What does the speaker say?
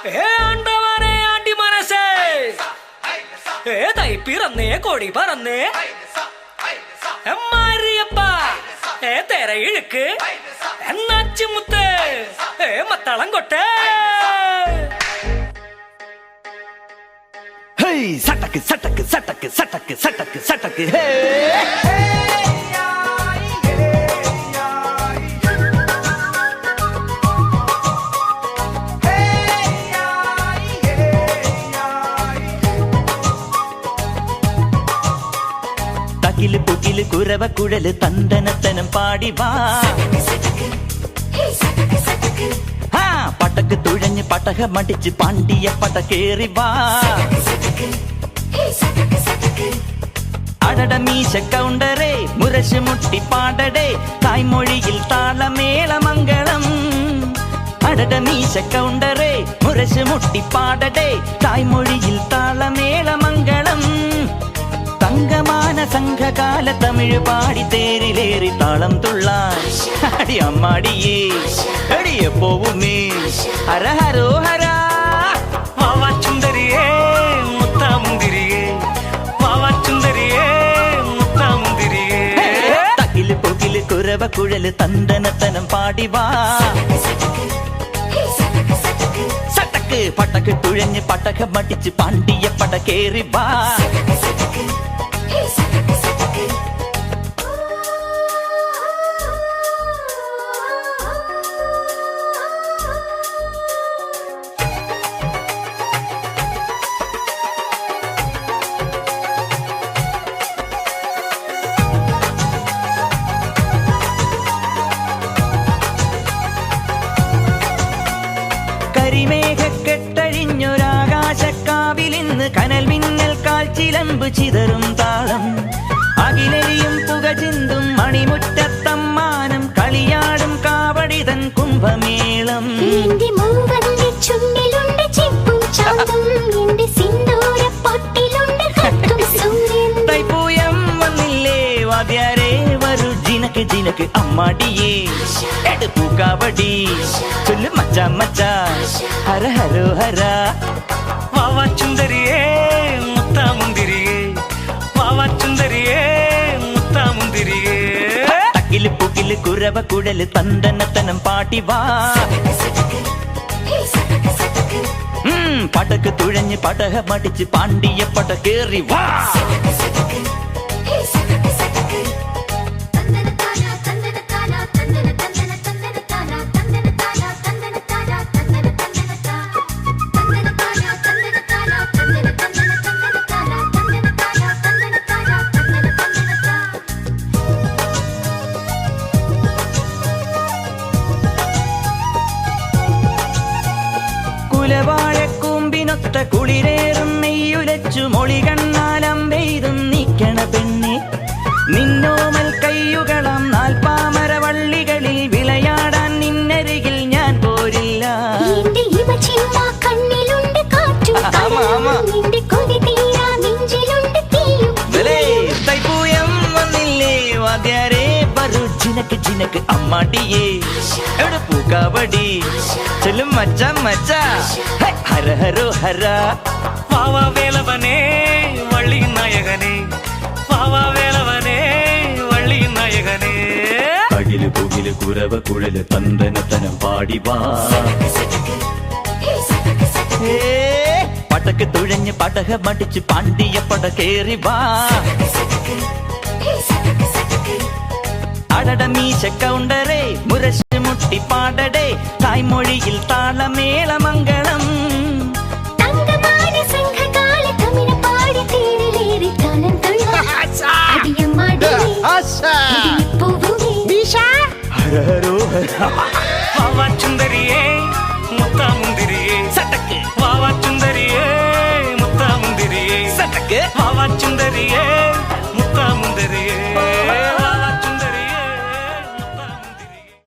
ആണ്ടവനെ ആണ്ടി മനസ്സേ തൈ പിറന്നേ കൊടി പറന്നേ മാരിയപ്പ തെര ഇഴുക്ക് എന്നാച്ചുമുത്ത് മത്തളം കൊട്ടേ சட்டக்கு சட்டக்கு சட்டக்கு சட்டக்கு சட்டக்கு சட்டக்கு ஹே தகிலு புகிலு குரவ குழலு தந்தனத்தனம் பாடி வா பட்டக்கு துழஞ்சு பட்டக மடிச்சு பாண்டிய பட்டக்கேறி வா அடட மீச கவுண்டரே முரசு முட்டி பாடடே தாய்மொழியில் தாள மேள மங்களம் அடட மீச கவுண்டரே முரசு முட்டி பாடடே தாய்மொழியில் தாள மேள மங்களம் தங்கமான சங்க கால தமிழ் பாடி தேரிலேறி தாளம் துள்ளாய் அடி அம்மாடியே அடிய போவுமே ஹர ஹரோ ஹரா வாவா சுந்தரியே முத்தா முந்திரியே வாவா சுந்தரியே முத்தா முந்திரியே தகிலு புகிலு குரவ குழலு தந்தனத்தனம் பாடி வா சட்டக்கு பட்டக்கு துழஞ்சு பட்டக மடிச்சு பாண்டிய படக்கேறி வா കരിമേഘ കെട്ടഴിഞ്ഞൊരാകാശക്കാവിലിന്ന് കനൽ മിന്നൽ കാൽച്ചിലമ്പ് ചിതറും താളം അകിലെരിയും പുക ചിന്തും മണിമുറ്റത്തമ്മാനം കളിയാടും കാവടിതൻ കുംഭമേളം തൈപ്പൂയം വന്നില്ലേ വാദ്യാരേ വരൂ ജിനക്ക് ജിനക്ക് അമ്മാടിയേ എടുപ്പൂ കാവടി ചൊല്ലു മച്ചാ മച്ചാ ഹര ഹരോ ഹര വാവാ ചുന്ദരിയേ മുത്താ മുന്തിരിയേ വാവാ ചുന്ദരിയേ മുത്താ മുന്തിരിയേ തകില് പുകില് കുരവ കുഴല് തന്തനത്തനം പാടി വാ പടക്ക് തുഴഞ്ഞ് പടക മടിച്ച് പാണ്ടിയ പടക്കേറി വാ കുലവാഴക്കൂമ്പിനൊത്ത കുളിരേറും നെയ്യുലച്ചു മൊളി കണ്ണാലം പെയ്തും നീക്കണ പെണ്ണെ നിന്നോമൽ കയ്യുകളം നാൽപ്പാമര വള്ളികളിൽ വിളയാടാൻ നിന്നരികിൽ ഞാൻ പോരില്ല തൈപ്പൂയം വന്നില്ലേ വാദ്യാരേ വരൂ ജിനക്ക് ജിനക്ക് അമ്മാടിയേ എടുപ്പൂ കാവടി ചൊല്ലും മച്ചാ മച്ചാ ഹര ഹരോ ഹര വാവാ വേലവനേ വള്ളി നായകനേ വാവാ വേലവനേ വള്ളി നായകനേ അകില് പുകില് കുരവ കുഴല് തന്തനത്തനം പാടി വാ പടക്ക് തുഴഞ്ഞ് പടക മടിച്ച് പാണ്ടിയ പടക്കേറി വാ അടട മീശ കൗണ്ടരേ മുരശ് മുട്ടി പാടടേ തായ്മൊഴിയിൽ താളമേള മംഗളം വാവാ ചുന്ദരിയേ മുത്താ മുന്തിരിയേ സട്ടക്ക് വാവാ ചുന്ദരിയേ മുത്താ മുന്തിരിയേ സട്ടക്ക് വാവാ ചുന്ദരിയേ